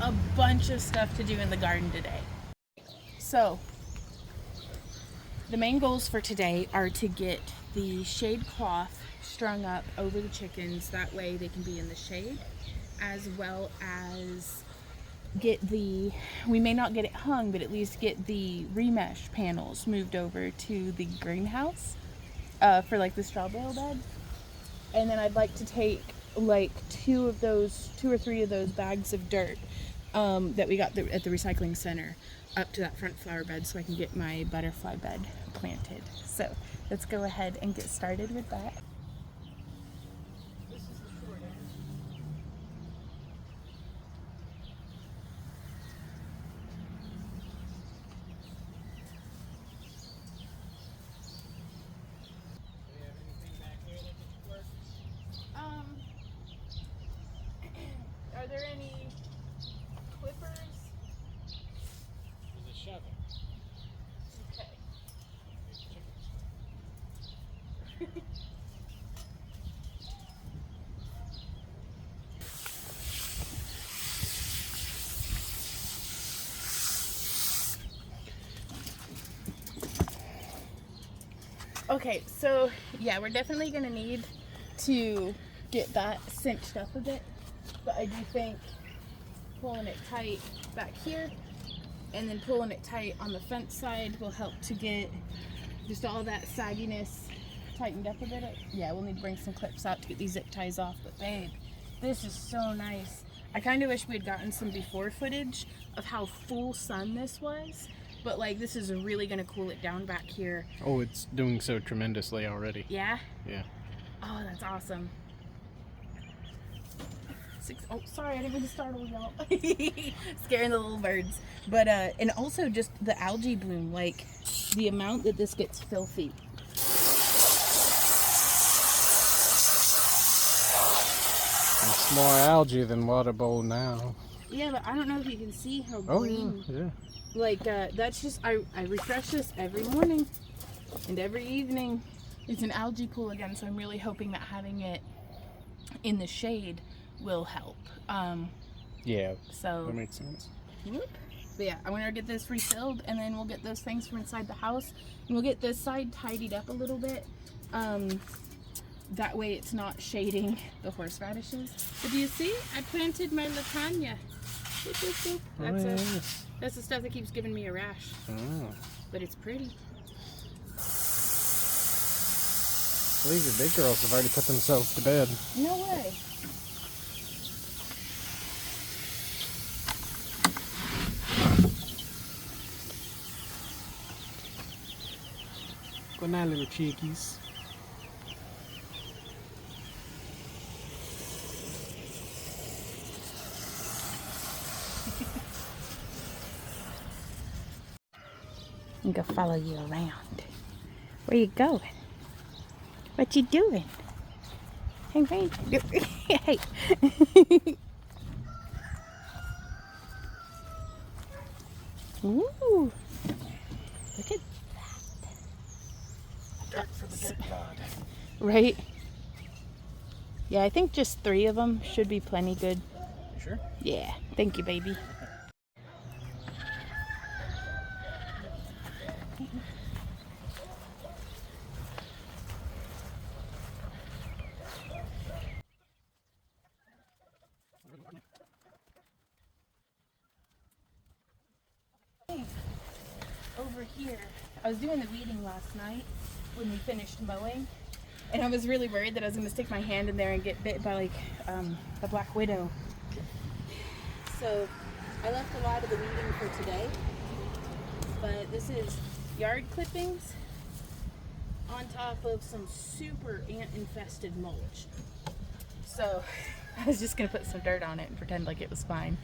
a bunch of stuff to do in the garden today. So, the main goals for today are to get the shade cloth strung up over the chickens. That way they can be in the shade, as well as get the, we may not get it hung, but at least get the remesh panels moved over to the greenhouse for like the straw bale bed. And then I'd like to take like two or three of those bags of dirt that we got at the recycling center up to that front flower bed so I can get my butterfly bed planted. So let's go ahead and get started with that. This is the short end. Do you have anything back here that could work? Are there any clippers? There's a shovel. Okay. Okay, so yeah, we're definitely gonna need to get that cinched up a bit, but I do think pulling it tight back here and then pulling it tight on the fence side will help to get just all that sagginess tightened up a bit. Yeah, we'll need to bring some clips out to get these zip ties off, but babe, this is so nice. I kind of wish we had gotten some before footage of how full sun this was, but like this is really gonna cool it down back here. Oh, it's doing so tremendously already. Yeah? Yeah. Oh, that's awesome. Oh, sorry, I didn't mean to startle y'all. Scaring the little birds. But, and also just the algae bloom, like the amount that this gets filthy. It's more algae than water bowl now. Yeah, but I don't know if you can see how green. Oh, yeah. Like, that's just, I refresh this every morning and every evening. It's an algae pool again, so I'm really hoping that having it in the shade will help. Yeah, so that makes sense. Whoop. But yeah, I want to get this refilled, and then we'll get those things from inside the house, and we'll get this side tidied up a little bit. That way it's not shading the horseradishes. But do you see? I planted my latanya. That's the stuff that keeps giving me a rash. Oh. But it's pretty. I believe your big girls have already put themselves to bed. No way. Good night, little chickies. I'm gonna follow you around. Where you going? What you doing? Hey, Rain. Hey. Ooh. Look at that. Dirt for the dirt god. Right? Yeah, I think just 3 of them should be plenty good. You sure? Yeah. Thank you, baby. Over here, I was doing the weeding last night when we finished mowing, and I was really worried that I was going to stick my hand in there and get bit by like a black widow. So I left a lot of the weeding for today, but this is yard clippings on top of some super ant infested mulch. So I was just going to put some dirt on it and pretend like it was fine.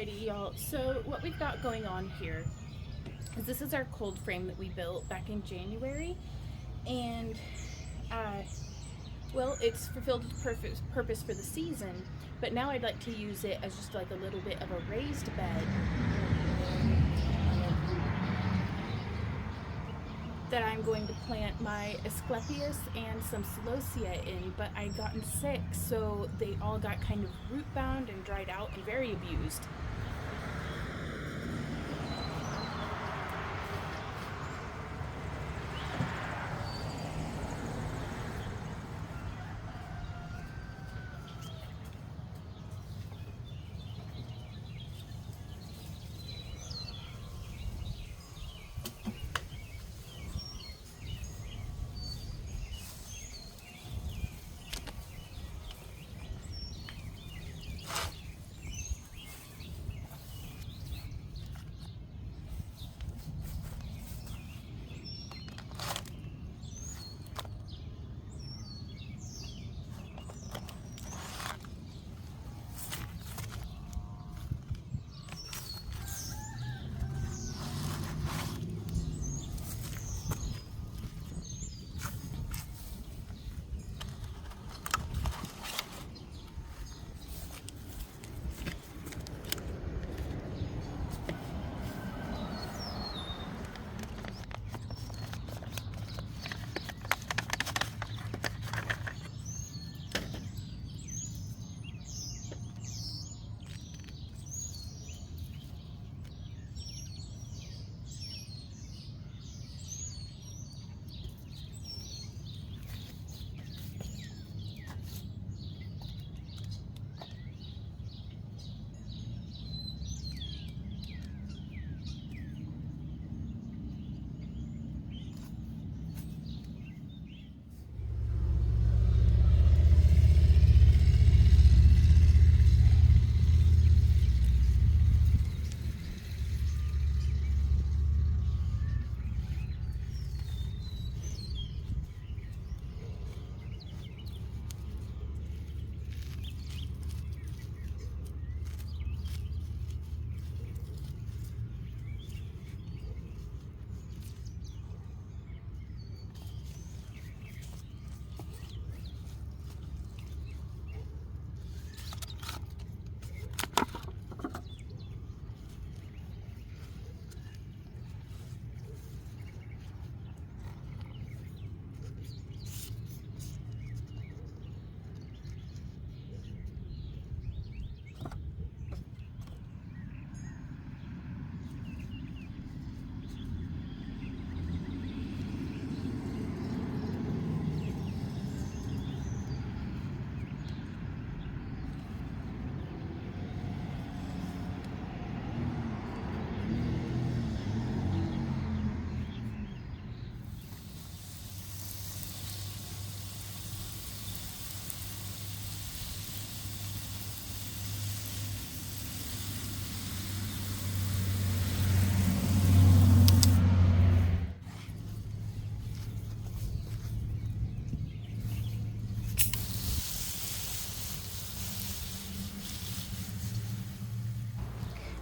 Alrighty, y'all. So what we've got going on here is this is our cold frame that we built back in January, and well, it's fulfilled its purpose for the season, but now I'd like to use it as just like a little bit of a raised bed that I'm going to plant my Asclepias and some Celosia in, but I'd gotten sick, so they all got kind of root bound and dried out and very abused.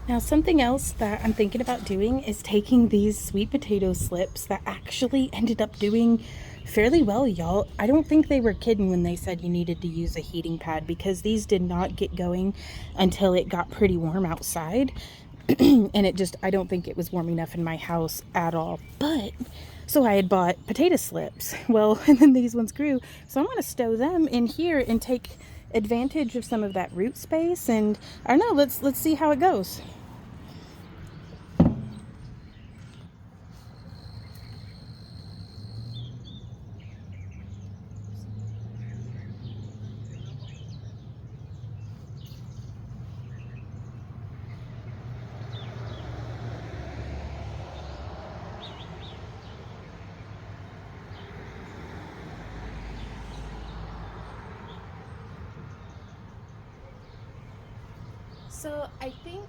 Now, something else that I'm thinking about doing is taking these sweet potato slips that actually ended up doing fairly well, y'all. I don't think they were kidding when they said you needed to use a heating pad, because these did not get going until it got pretty warm outside. And I don't think it was warm enough in my house at all. But so I had bought potato slips. Well, and then these ones grew. So I'm going to stow them in here and take advantage of some of that root space. And I don't know, let's see how it goes. So I think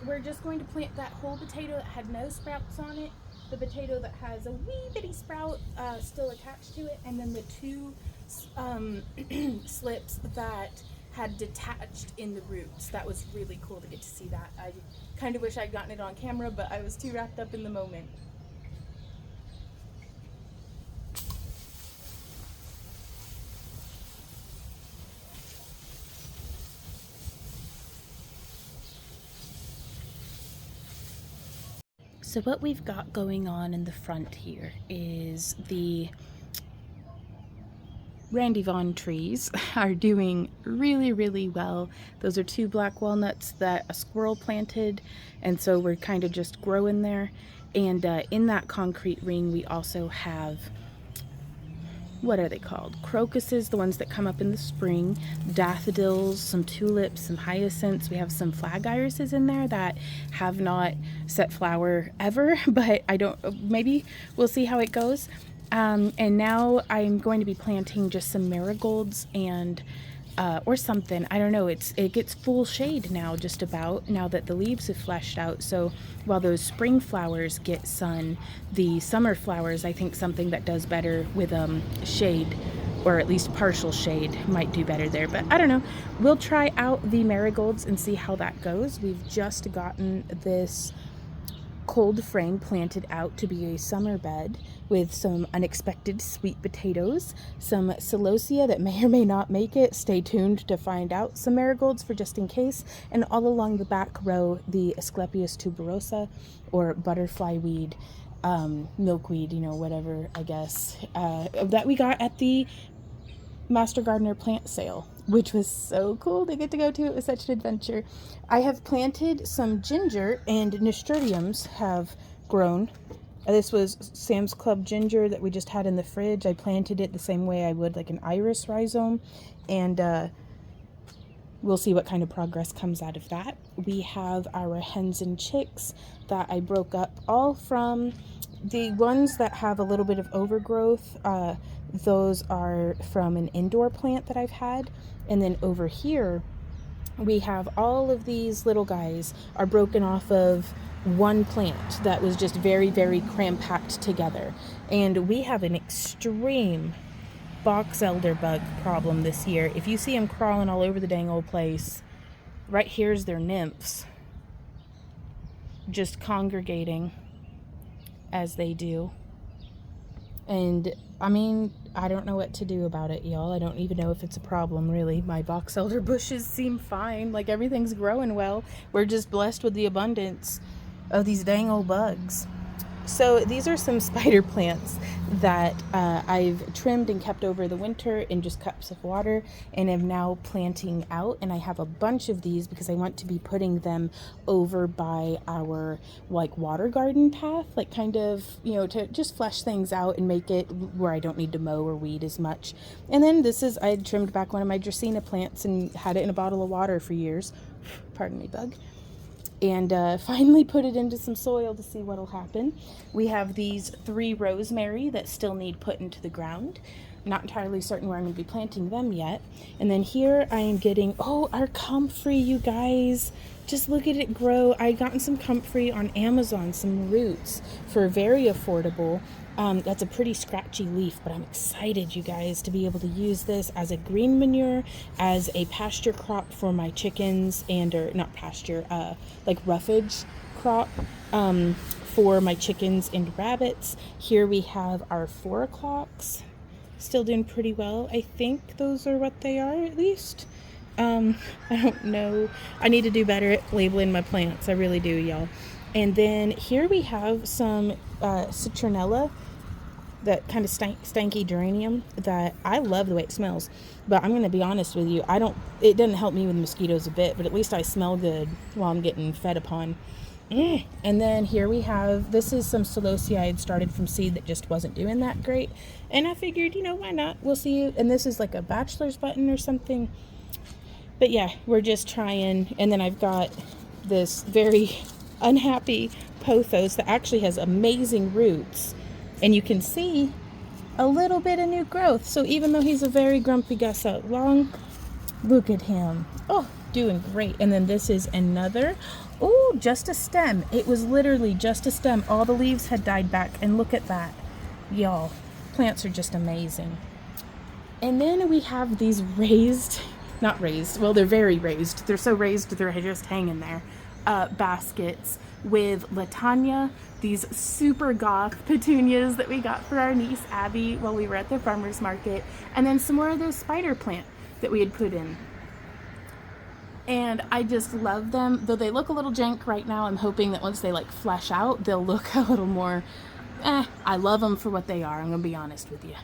we're just going to plant that whole potato that had no sprouts on it, the potato that has a wee bitty sprout still attached to it, and then the two slips that had detached in the roots. That was really cool to get to see that. I kind of wish I'd gotten it on camera, but I was too wrapped up in the moment. So what we've got going on in the front here is the Randy Vaughn trees are doing really, really well. Those are 2 black walnuts that a squirrel planted, and so we're kind of just growing there. And in that concrete ring, we also have, what are they called? Crocuses, the ones that come up in the spring, daffodils, some tulips, some hyacinths. We have some flag irises in there that have not set flower ever, but maybe we'll see how it goes. And now I'm going to be planting just some marigolds and or something. I don't know. It gets full shade now, just about, now that the leaves have fleshed out. So while those spring flowers get sun, the summer flowers, I think something that does better with shade, or at least partial shade, might do better there. But I don't know. We'll try out the marigolds and see how that goes. We've just gotten this cold frame planted out to be a summer bed with some unexpected sweet potatoes, some celosia that may or may not make it. Stay tuned to find out. Some marigolds for just in case, and all along the back row, the Asclepias tuberosa, or butterfly weed, milkweed, whatever, I guess, that we got at the Master Gardener plant sale, which was so cool to get to go to. It was such an adventure. I have planted some ginger, and nasturtiums have grown. This was Sam's Club ginger that we just had in the fridge. I planted it the same way I would like an iris rhizome, and we'll see what kind of progress comes out of that. We have our hens and chicks that I broke up, all from the ones that have a little bit of overgrowth. Those are from an indoor plant that I've had. And then over here, we have all of these little guys are broken off of one plant that was just very, very cram-packed together. And we have an extreme box elder bug problem this year. If you see them crawling all over the dang old place, right here's their nymphs, just congregating as they do. And I mean, I don't know what to do about it, y'all. I don't even know if it's a problem, really. My box elder bushes seem fine. Like, everything's growing well. We're just blessed with the abundance of these dang old bugs. So these are some spider plants that I've trimmed and kept over the winter in just cups of water, and am now planting out. And I have a bunch of these because I want to be putting them over by our water garden path, kind of, to just flesh things out and make it where I don't need to mow or weed as much. And then I had trimmed back one of my Dracaena plants and had it in a bottle of water for years. Pardon me, bug. And finally put it into some soil to see what'll happen. We have these 3 rosemary that still need put into the ground. Not entirely certain where I'm going to be planting them yet. And then here I am getting, our comfrey, you guys. Just look at it grow. I gotten some comfrey on Amazon, some roots, for very affordable. That's a pretty scratchy leaf, but I'm excited, you guys, to be able to use this as a green manure, as a pasture crop for my chickens, or not pasture, roughage crop for my chickens and rabbits. Here we have our 4 o'clocks, still doing pretty well. I think those are what they are, at least. I don't know. I need to do better at labeling my plants. I really do, y'all. And then here we have some citronella, that kind of stanky geranium that I love the way it smells. But I'm going to be honest with you, it doesn't help me with mosquitoes a bit, but at least I smell good while I'm getting fed upon. And then here we have, this is some celosia I had started from seed that just wasn't doing that great. And I figured, why not? We'll see. And this is like a bachelor's button or something. But yeah, we're just trying. And then I've got this very unhappy pothos that actually has amazing roots. And you can see a little bit of new growth. So even though he's a very grumpy Gus out long, look at him. Oh, doing great. And then this is another, just a stem. It was literally just a stem. All the leaves had died back. And look at that. Y'all, plants are just amazing. And then we have these raised, not raised, well, they're very raised. They're so raised they're just hanging there. Baskets with Latanya, these super goth petunias that we got for our niece Abby while we were at the farmer's market, and then some more of those spider plant that we had put in. And I just love them. Though they look a little jank right now, I'm hoping that once they like flesh out, they'll look a little more, I love them for what they are, I'm gonna be honest with you.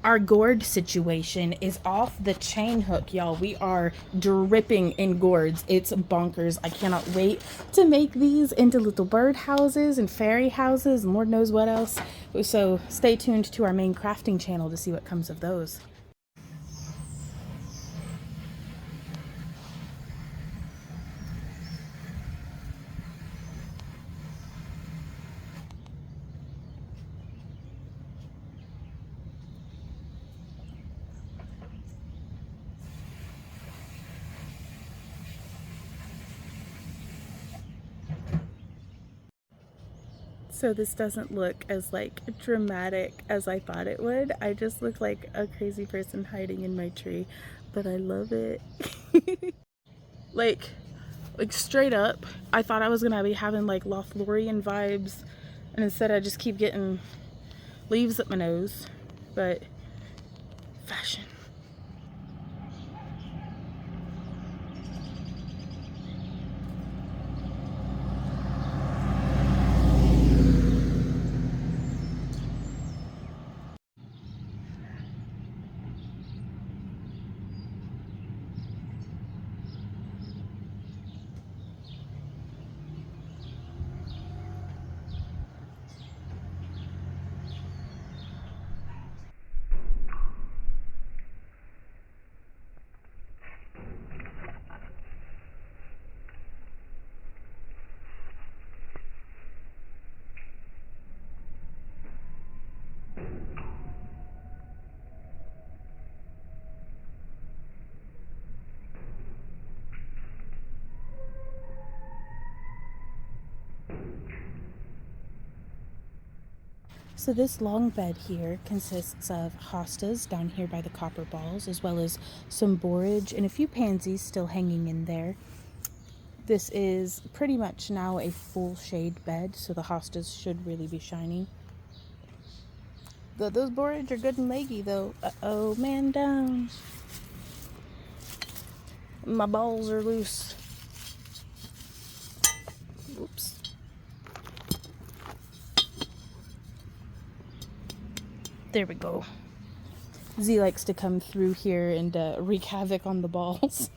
Our gourd situation is off the chain hook, y'all. We are dripping in gourds. It's bonkers. I cannot wait to make these into little bird houses and fairy houses and Lord knows what else. So stay tuned to our main crafting channel to see what comes of those. So this doesn't look as like dramatic as I thought it would. I just look like a crazy person hiding in my tree, but I love it. like straight up, I thought I was gonna be having like Lothlorien vibes, and instead I just keep getting leaves up my nose, but fashion. So this long bed here consists of hostas down here by the copper balls, as well as some borage and a few pansies still hanging in there. This is pretty much now a full shade bed, so the hostas should really be shining. Those borage are good and leggy though. Uh-oh, man down. My balls are loose. Oops. There we go. Z likes to come through here and wreak havoc on the balls.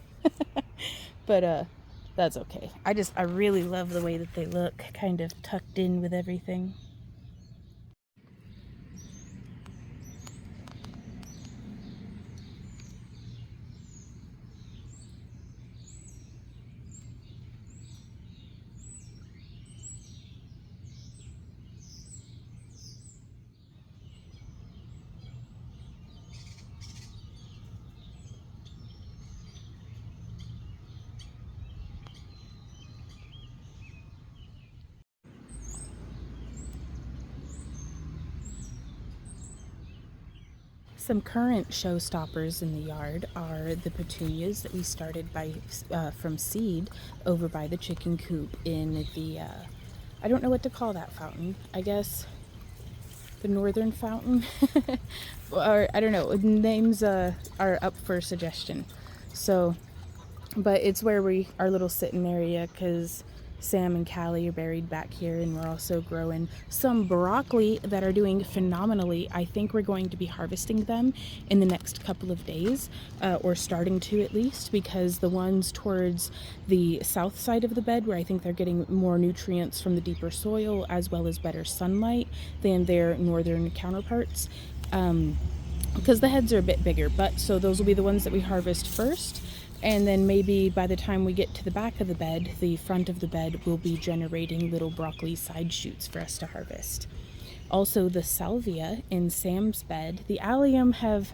But that's okay. I really love the way that they look, kind of tucked in with everything. Some current showstoppers in the yard are the petunias that we started from seed over by the chicken coop in the, I don't know what to call that fountain. I guess the northern fountain? Or I don't know, names are up for suggestion. So, but it's where our little sitting area, because Sam and Callie are buried back here, and we're also growing some broccoli that are doing phenomenally. I think we're going to be harvesting them in the next couple of days, or starting to at least, because the ones towards the south side of the bed, where I think they're getting more nutrients from the deeper soil as well as better sunlight than their northern counterparts, because the heads are a bit bigger. But so those will be the ones that we harvest first. And then maybe by the time we get to the back of the bed, the front of the bed will be generating little broccoli side shoots for us to harvest. Also, the salvia in Sam's bed, the allium have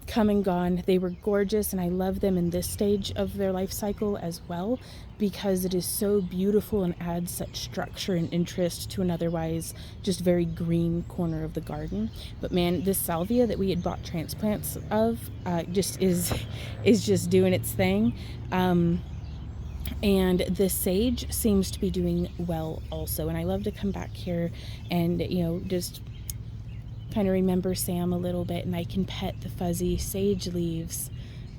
come and gone. They were gorgeous, and I love them in this stage of their life cycle as well, because it is so beautiful and adds such structure and interest to an otherwise just very green corner of the garden. But man, this salvia that we had bought transplants of just is just doing its thing. And the sage seems to be doing well also, and I love to come back here and, you know, just kind of remember Sam a little bit, and I can pet the fuzzy sage leaves,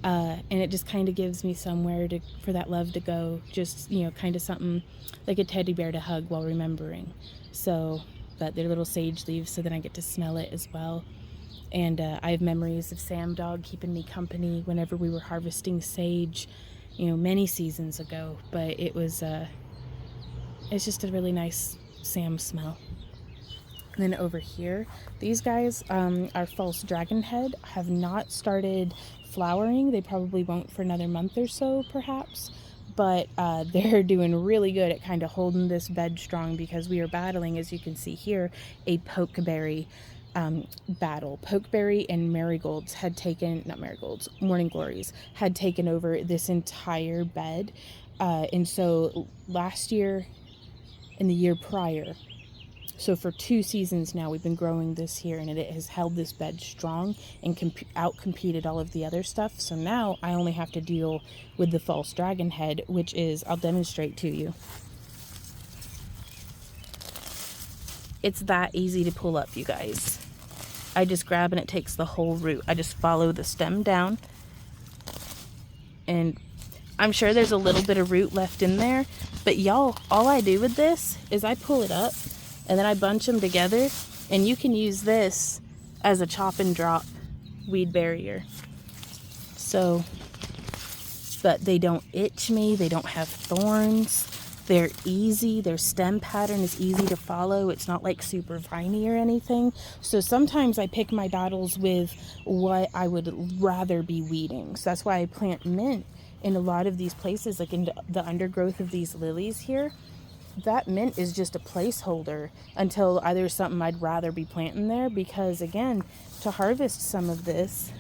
and it just kind of gives me somewhere for that love to go, just, you know, kind of something like a teddy bear to hug while remembering. So that they're little sage leaves, so then I get to smell it as well. And I have memories of Sam dog keeping me company whenever we were harvesting sage, you know, many seasons ago. But it was it's just a really nice Sam smell. And then over here, these guys are false dragon head, have not started flowering. They probably won't for another month or so, perhaps. But they're doing really good at kind of holding this bed strong, because we are battling, as you can see here, a pokeberry battle. Pokeberry and marigolds had taken, not marigolds, morning glories, had taken over this entire bed. And so last year and the year prior, so for 2 seasons now, we've been growing this here, and it has held this bed strong and out-competed all of the other stuff. So now I only have to deal with the false dragon head, which is, I'll demonstrate to you. It's that easy to pull up, you guys. I just grab and it takes the whole root. I just follow the stem down, and I'm sure there's a little bit of root left in there, but y'all, all I do with this is I pull it up, and then I bunch them together, and you can use this as a chop and drop weed barrier. So, but they don't itch me, they don't have thorns, they're easy, their stem pattern is easy to follow, it's not like super viney or anything. So sometimes I pick my battles with what I would rather be weeding. So that's why I plant mint in a lot of these places, like in the undergrowth of these lilies here. That mint is just a placeholder until there's something I'd rather be planting there, because again, to harvest some of this,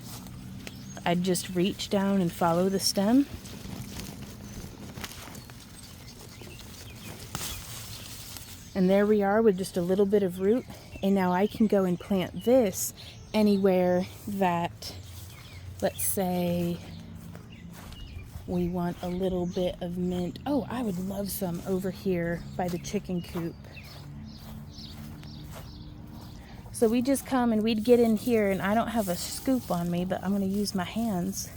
I'd just reach down and follow the stem. And there we are with just a little bit of root, and now I can go and plant this anywhere that, let's say, we want a little bit of mint. Oh, I would love some over here by the chicken coop. So we just come and we'd get in here, and I don't have a scoop on me, but I'm going to use my hands.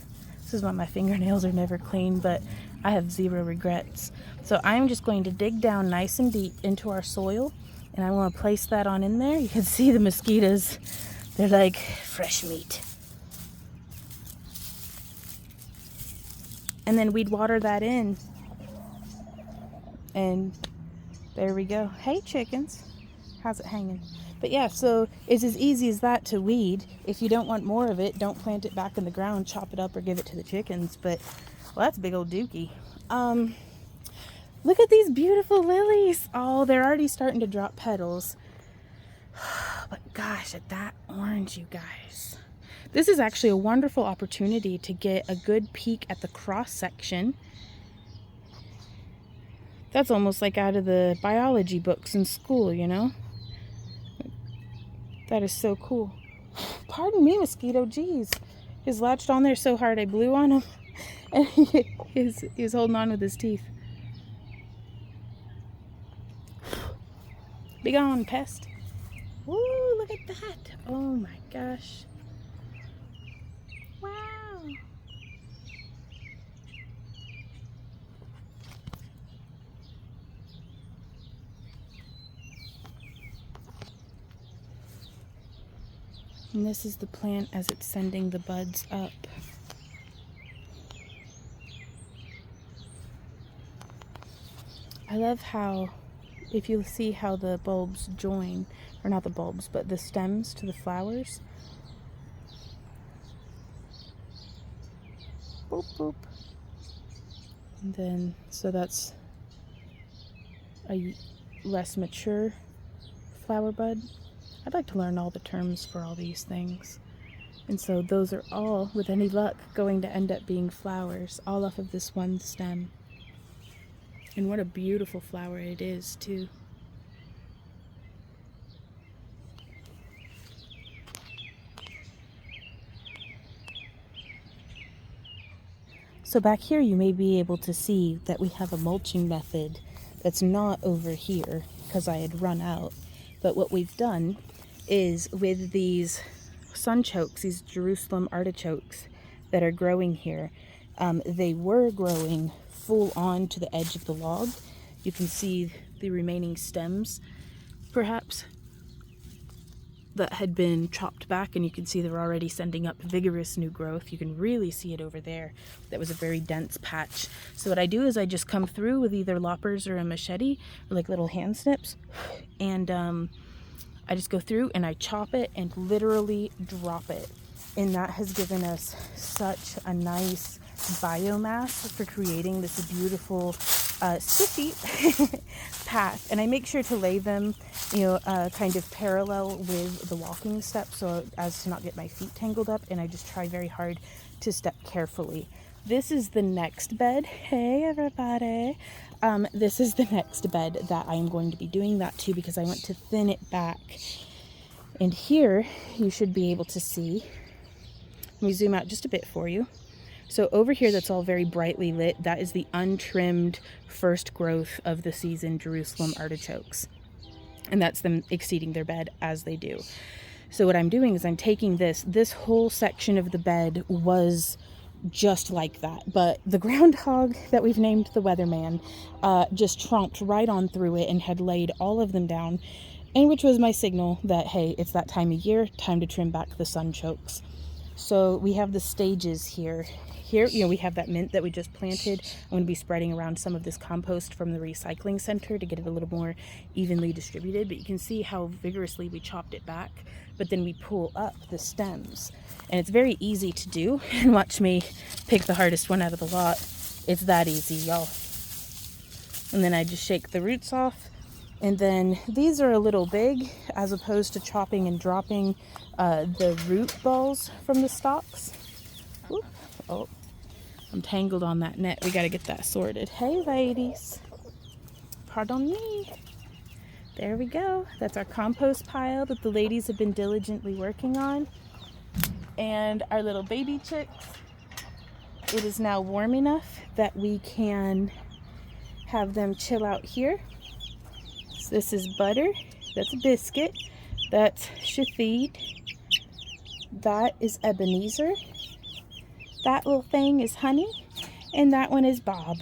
This is why my fingernails are never clean, but I have zero regrets. So I'm just going to dig down nice and deep into our soil, and I want to place that on in there. You can see the mosquitoes. They're like fresh meat. And then we'd water that in, and there we go. Hey chickens, how's it hanging? But yeah, so it's as easy as that to weed. If you don't want more of it, don't plant it back in the ground, chop it up or give it to the chickens. But, well, that's a big old dookie. Look at these beautiful lilies. Oh, they're already starting to drop petals. But gosh, at that orange, you guys. This is actually a wonderful opportunity to get a good peek at the cross section. That's almost like out of the biology books in school, you know? That is so cool. Pardon me, mosquito, geez. He's latched on there so hard I blew on him. And he's holding on with his teeth. Be gone, pest. Woo, look at that. Oh my gosh. Wow. And this is the plant as it's sending the buds up. I love how, if you see how the bulbs join, or not the bulbs, but the stems to the flowers. Boop, boop. And then, so that's a less mature flower bud. I'd like to learn all the terms for all these things. And so those are all, with any luck, going to end up being flowers, all off of this one stem. And what a beautiful flower it is, too. So back here you may be able to see that we have a mulching method that's not over here because I had run out. But what we've done is with these sunchokes, these Jerusalem artichokes that are growing here, they were growing full on to the edge of the log. You can see the remaining stems, perhaps, that had been chopped back, and you can see they're already sending up vigorous new growth. You can really see it over there. That was a very dense patch. So what I do is I just come through with either loppers or a machete, or like little hand snips, and I just go through and I chop it and literally drop it. And that has given us such a nice biomass for creating this beautiful spiffy path. And I make sure to lay them, kind of parallel with the walking steps so as to not get my feet tangled up. And I just try very hard to step carefully. This is the next bed. Hey, everybody. This is the next bed that I'm going to be doing that to because I want to thin it back. And here you should be able to see. Let me zoom out just a bit for you. So over here, that's all very brightly lit. That is the untrimmed first growth of the season Jerusalem artichokes. And that's them exceeding their bed as they do. So what I'm doing is I'm taking this whole section of the bed was just like that. But the groundhog that we've named the Weatherman just tromped right on through it and had laid all of them down. And which was my signal that, hey, it's that time of year, time to trim back the sunchokes. So we have the stages here. Here, we have that mint that we just planted. I'm going to be spreading around some of this compost from the recycling center to get it a little more evenly distributed. But you can see how vigorously we chopped it back. But then we pull up the stems. And it's very easy to do. And watch me pick the hardest one out of the lot. It's that easy, y'all. And then I just shake the roots off. And then these are a little big as opposed to chopping and dropping the root balls from the stalks. Whoop. Oh, I'm tangled on that net. We got to get that sorted. Hey, ladies. Pardon me. There we go. That's our compost pile that the ladies have been diligently working on. And our little baby chicks. It is now warm enough that we can have them chill out here. This is butter, that's biscuit, that's Shafid, that is Ebenezer, that little thing is Honey, and that one is Bob.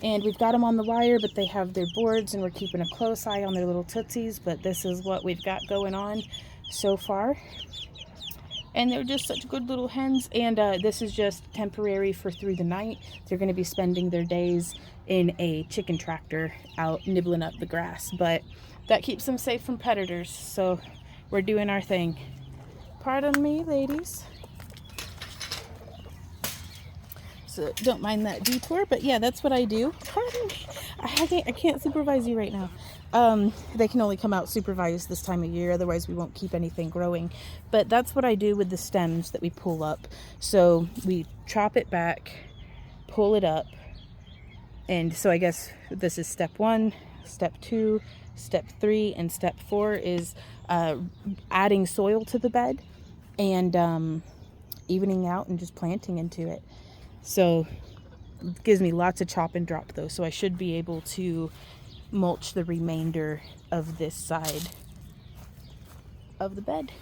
And we've got them on the wire, but they have their boards, and we're keeping a close eye on their little tootsies, but this is what we've got going on so far. And they're just such good little hens, and this is just temporary for through the night. They're going to be spending their days in a chicken tractor out nibbling up the grass, but that keeps them safe from predators, so we're doing our thing. Pardon me, ladies. So don't mind that detour, but yeah, that's what I do. Pardon me. I can't supervise you right now. They can only come out supervised this time of year, otherwise we won't keep anything growing. But that's what I do with the stems that we pull up. So we chop it back, pull it up, and so I guess this is step 1, step 2, step 3, and step 4 is adding soil to the bed and evening out and just planting into it. So it gives me lots of chop and drop though, so I should be able to mulch the remainder of this side of the bed.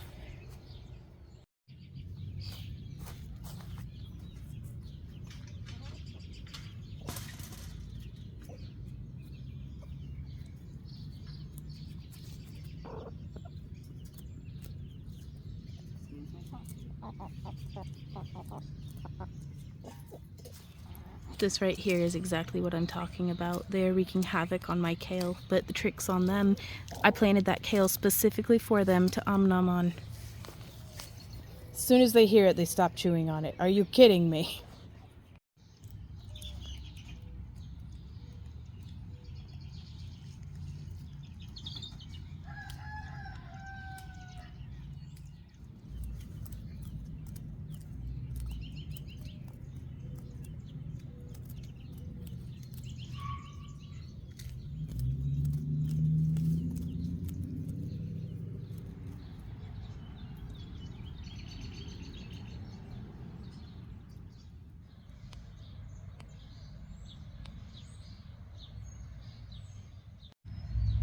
This right here is exactly what I'm talking about. They're wreaking havoc on my kale, but the trick's on them. I planted that kale specifically for them to nom on. As soon as they hear it, they stop chewing on it. Are you kidding me?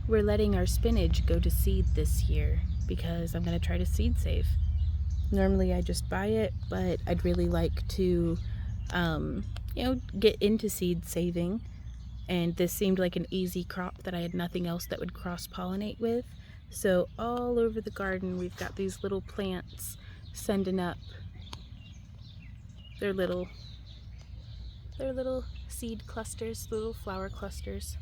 we're letting our spinach go to seed this year because I'm going to try to seed save. Normally I just buy it, but I'd really like to, get into seed saving. And this seemed like an easy crop that I had nothing else that would cross-pollinate with. So all over the garden we've got these little plants sending up their little seed clusters, little flower clusters.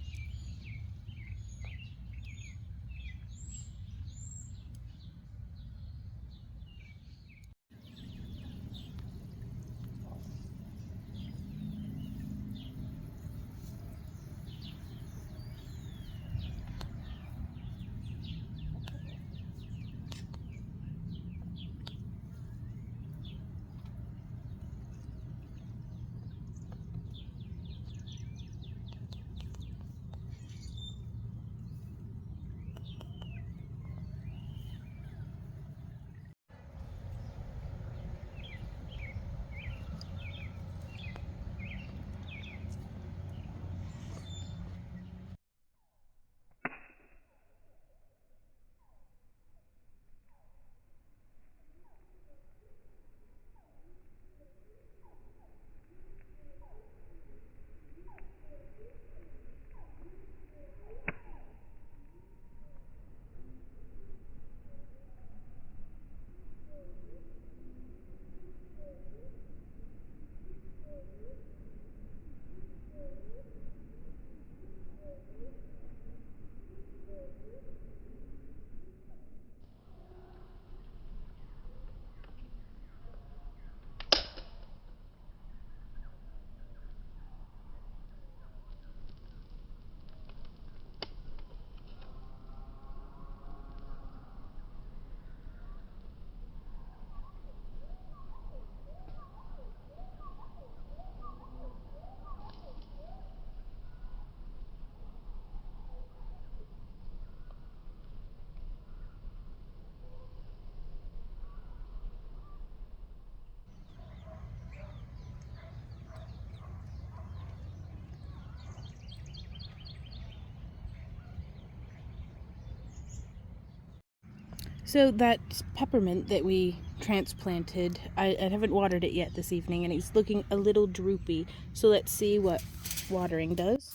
So that peppermint that we transplanted, I haven't watered it yet this evening, and it's looking a little droopy. So let's see what watering does.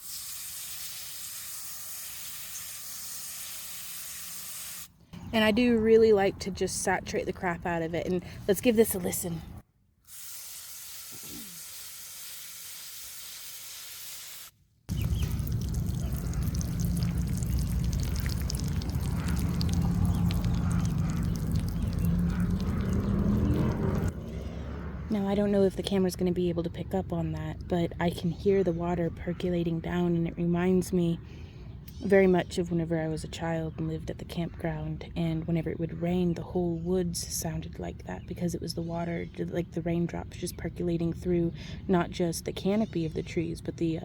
And I do really like to just saturate the crap out of it. And let's give this a listen. Now, I don't know if the camera's going to be able to pick up on that, but I can hear the water percolating down, and it reminds me very much of whenever I was a child and lived at the campground, and whenever it would rain, the whole woods sounded like that because it was the water, like the raindrops just percolating through not just the canopy of the trees, but the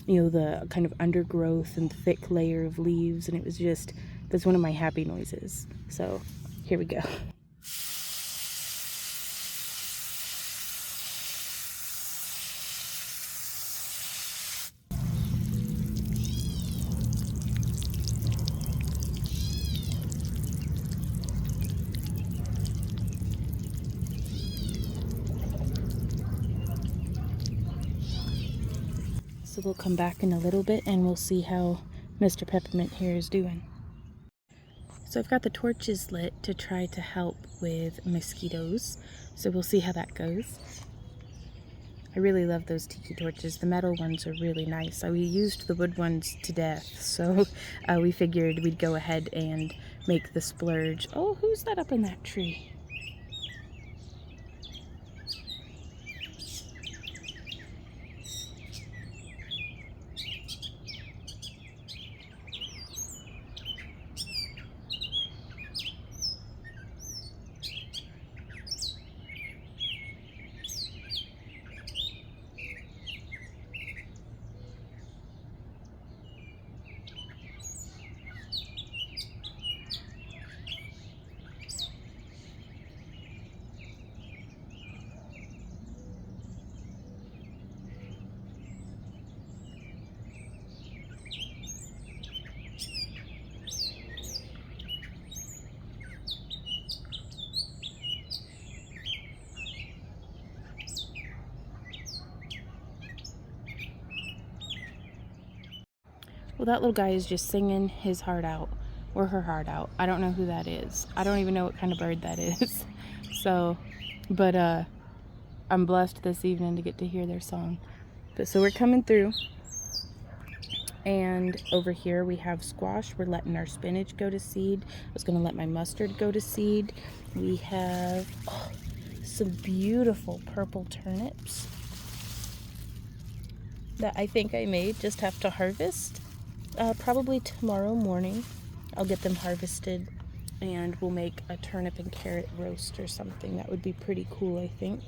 the kind of undergrowth and thick layer of leaves, and it was just, that's one of my happy noises. So here we go. So we'll come back in a little bit and we'll see how Mr. Peppermint here is doing. So I've got the torches lit to try to help with mosquitoes. So we'll see how that goes. I really love those tiki torches. The metal ones are really nice. We used the wood ones to death, so we figured we'd go ahead and make the splurge. Oh, who's that up in that tree? Well, that little guy is just singing his heart out, or her heart out. I don't know who that is. I don't even know what kind of bird that is. So, but I'm blessed this evening to get to hear their song. But so we're coming through, and over here we have squash. We're letting our spinach go to seed. I was going to let my mustard go to seed. We have some beautiful purple turnips that I think I may just have to harvest. Probably tomorrow morning I'll get them harvested, and we'll make a turnip and carrot roast or something. That would be pretty cool, I think.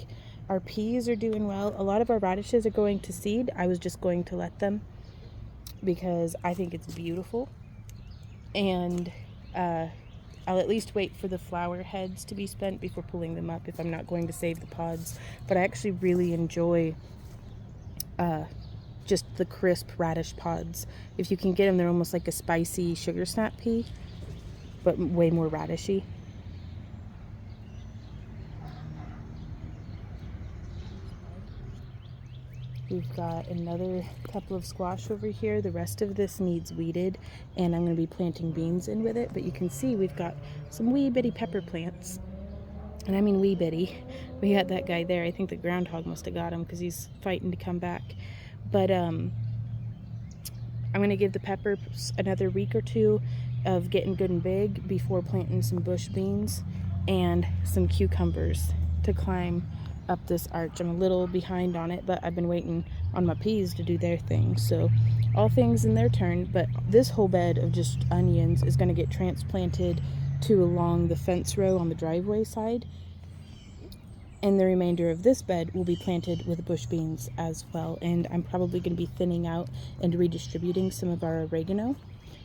Our peas are doing well. A lot of our radishes are going to seed. I was just going to let them because I think it's beautiful. And I'll at least wait for the flower heads to be spent before pulling them up if I'm not going to save the pods. But I actually really enjoy just the crisp radish pods. If you can get them, they're almost like a spicy sugar snap pea, but way more radishy. We've got another couple of squash over here. The rest of this needs weeded, and I'm going to be planting beans in with it. But you can see we've got some wee bitty pepper plants. And I mean wee bitty. We got that guy there. I think the groundhog must have got him because he's fighting to come back. But I'm going to give the peppers another week or two of getting good and big before planting some bush beans and some cucumbers to climb up this arch. I'm a little behind on it, but I've been waiting on my peas to do their thing. So all things in their turn, but this whole bed of just onions is going to get transplanted to along the fence row on the driveway side. And the remainder of this bed will be planted with bush beans as well. And I'm probably going to be thinning out and redistributing some of our oregano.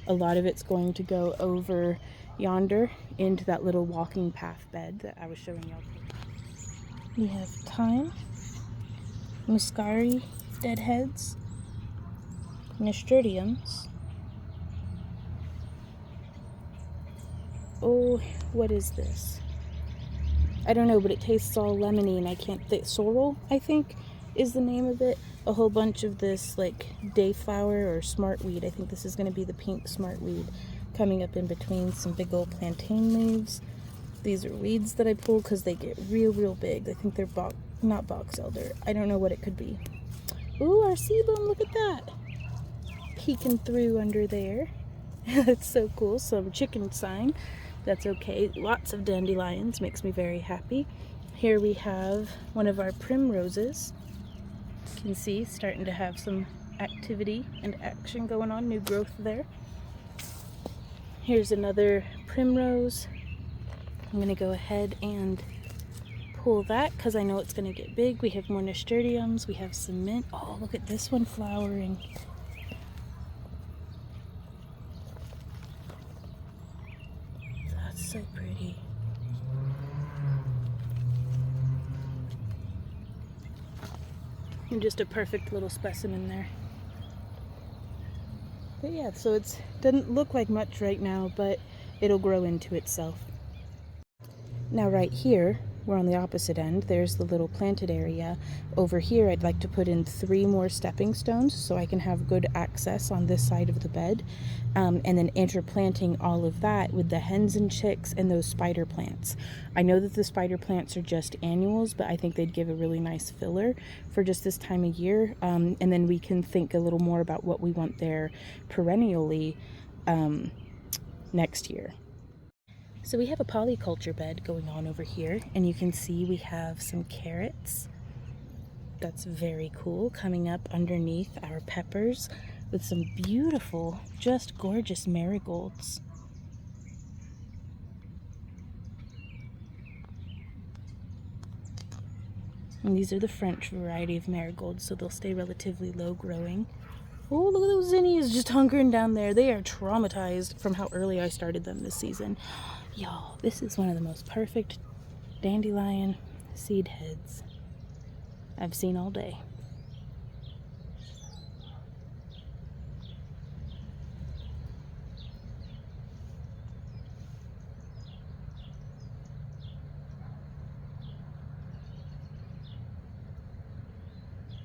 A lot of it's going to go over yonder into that little walking path bed that I was showing y'all. We have thyme, muscari, deadheads, nasturtiums. Oh, what is this? I don't know, but it tastes all lemony, and I can't think. Sorrel, I think, is the name of it. A whole bunch of this, like, dayflower or smartweed. I think this is going to be the pink smartweed coming up in between some big old plantain leaves. These are weeds that I pull because they get real big. I think they're not box elder. I don't know what it could be. Ooh, our sebum, look at that. Peeking through under there. That's so cool. Some chicken sign. That's okay. Lots of dandelions. Makes me very happy. Here we have one of our primroses. You can see starting to have some activity and action going on. New growth there. Here's another primrose. I'm going to go ahead and pull that because I know it's going to get big. We have more nasturtiums. We have some mint. Oh, look at this one flowering. That's so pretty. And just a perfect little specimen there. But yeah, so it doesn't look like much right now, but it'll grow into itself. Now right here, we're on the opposite end. There's the little planted area. Over here, I'd like to put in 3 more stepping stones so I can have good access on this side of the bed. And then interplanting all of that with the hens and chicks and those spider plants. I know that the spider plants are just annuals, but I think they'd give a really nice filler for just this time of year. And then we can think a little more about what we want there perennially next year. So we have a polyculture bed going on over here, and you can see we have some carrots. That's very cool, coming up underneath our peppers with some beautiful, just gorgeous marigolds. And these are the French variety of marigolds, so they'll stay relatively low growing. Oh, look at those zinnias just hunkering down there. They are traumatized from how early I started them this season. Y'all, this is one of the most perfect dandelion seed heads I've seen all day.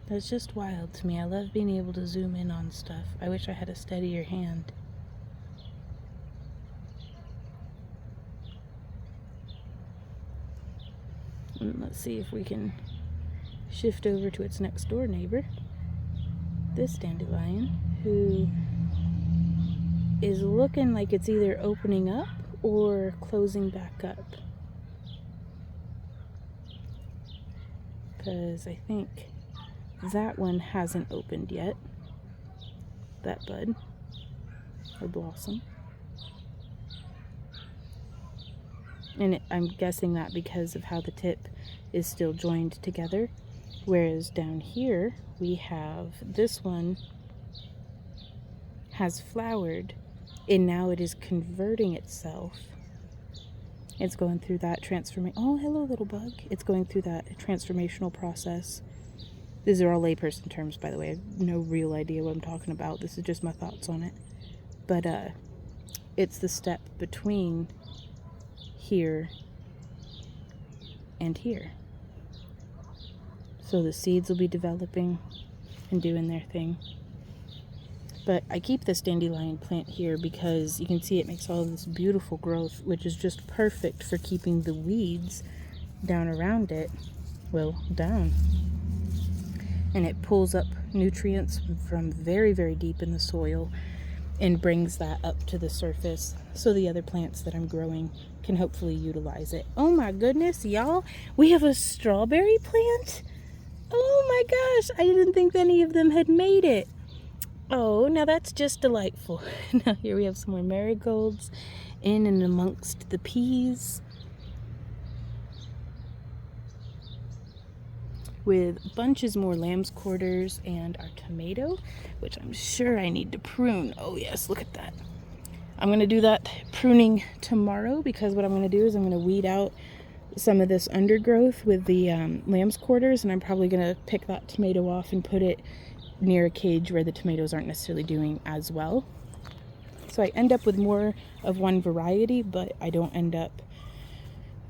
That's just wild to me. I love being able to zoom in on stuff. I wish I had a steadier hand. And let's see if we can shift over to its next door neighbor, this dandelion, who is looking like it's either opening up or closing back up. Because I think that one hasn't opened yet, that bud or blossom. And I'm guessing that because of how the tip is still joined together. Whereas down here we have this one has flowered and now it is converting itself. It's going through that transformation. Oh, hello, little bug. It's going through that transformational process. These are all layperson terms, by the way. I have no real idea what I'm talking about. This is just my thoughts on it. But it's the step between here and here. So the seeds will be developing and doing their thing. But I keep this dandelion plant here because you can see it makes all this beautiful growth, which is just perfect for keeping the weeds down around it, well, down. And it pulls up nutrients from very, very deep in the soil and brings that up to the surface so the other plants that I'm growing can hopefully utilize it. Oh my goodness, y'all, we have a strawberry plant? Oh my gosh, I didn't think any of them had made it. Oh, now that's just delightful. Now here we have some more marigolds in and amongst the peas, with bunches more lamb's quarters and our tomato, which I'm sure I need to prune. Oh yes, look at that. I'm going to do that pruning tomorrow because what I'm going to do is I'm going to weed out some of this undergrowth with the lamb's quarters, and I'm probably going to pick that tomato off and put it near a cage where the tomatoes aren't necessarily doing as well. So I end up with more of one variety, but I don't end up,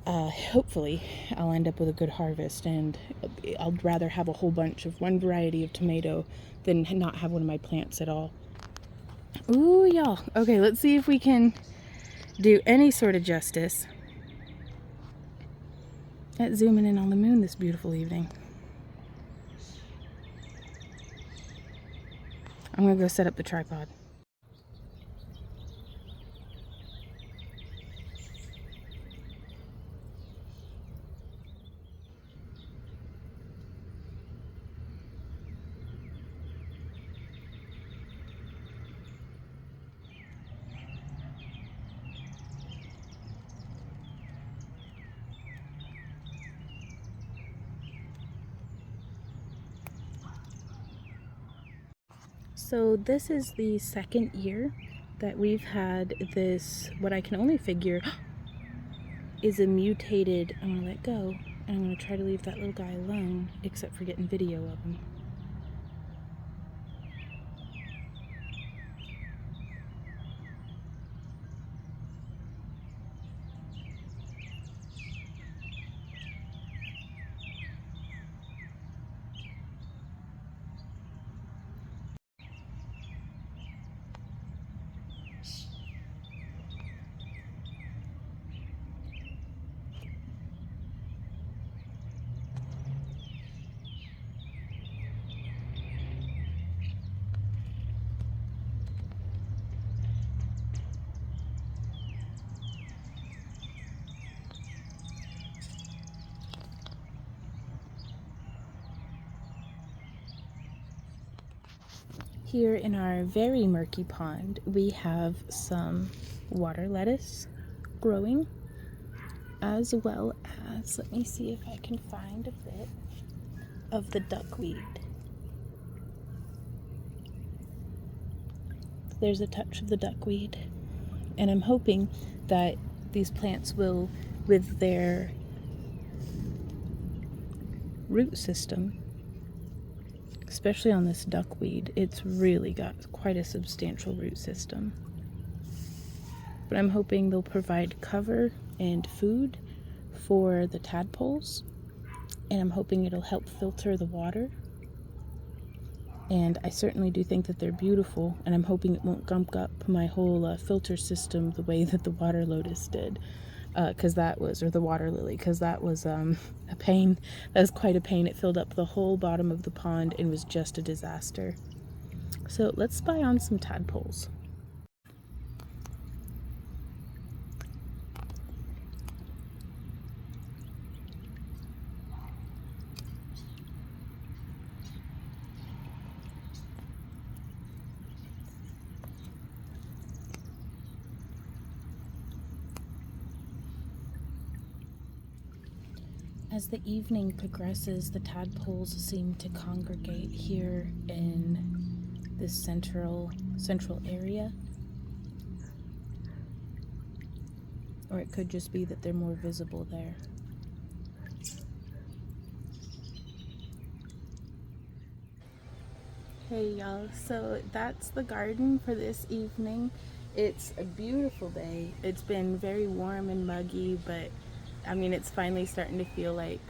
hopefully I'll end up with a good harvest, and I'd rather have a whole bunch of one variety of tomato than not have one of my plants at all. Ooh, y'all. Okay, let's see if we can do any sort of justice at zooming in on the moon this beautiful evening. I'm gonna go set up the tripod. So this is the second year that we've had this, what I can only figure is a mutated, I'm gonna let go, and I'm gonna try to leave that little guy alone, except for getting video of him. Here in our very murky pond, we have some water lettuce growing, as well as, let me see if I can find a bit of the duckweed. There's a touch of the duckweed, and I'm hoping that these plants will, with their root system, especially on this duckweed, it's really got quite a substantial root system. But I'm hoping they'll provide cover and food for the tadpoles, and I'm hoping it'll help filter the water And I certainly do think that they're beautiful, and I'm hoping it won't gunk up my whole filter system the way that the water lotus did, because that was, or the water lily, because that was a pain. That was quite a pain. It filled up the whole bottom of the pond and was just a disaster. So let's spy on some tadpoles. As the evening progresses, the tadpoles seem to congregate here in this central area. Or it could just be that they're more visible there. Hey y'all, so that's the garden for this evening. It's a beautiful day. It's been very warm and muggy, but I mean, it's finally starting to feel like,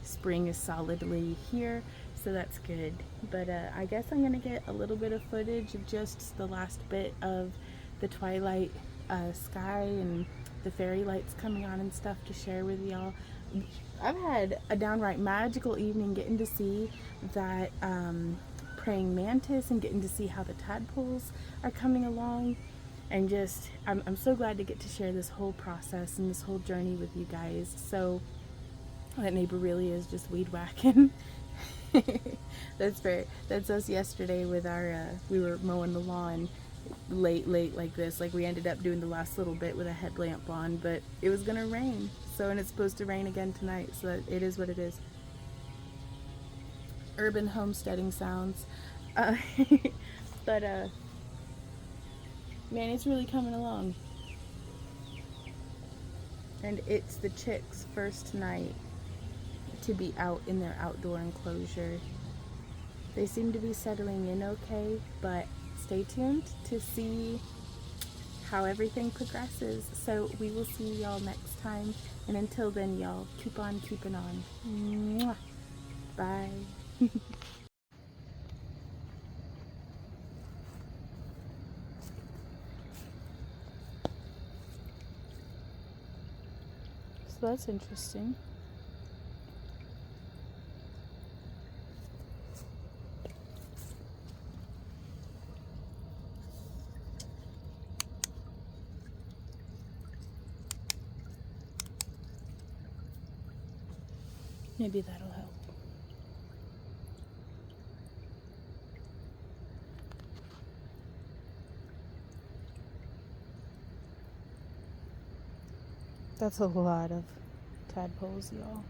spring is solidly here, so that's good. But I guess I'm gonna get a little bit of footage of just the last bit of the twilight sky and the fairy lights coming on and stuff to share with y'all. I've had a downright magical evening getting to see that praying mantis and getting to see how the tadpoles are coming along, and just I'm so glad to get to share this whole process and this whole journey with you guys. So that neighbor really is just weed whacking. That's us yesterday with our we were mowing the lawn late like this. Like, we ended up doing the last little bit with a headlamp on, but it was gonna rain, so, and it's supposed to rain again tonight, so it is what it is. Urban homesteading sounds. uh, but man, it's really coming along, and it's the chicks' first night to be out in their outdoor enclosure. They seem to be settling in okay, but stay tuned to see how everything progresses. So we will see y'all next time, and until then, y'all, keep on keeping on. Mwah. Bye. So that's interesting. Maybe that'll help. That's a lot of tadpoles, y'all.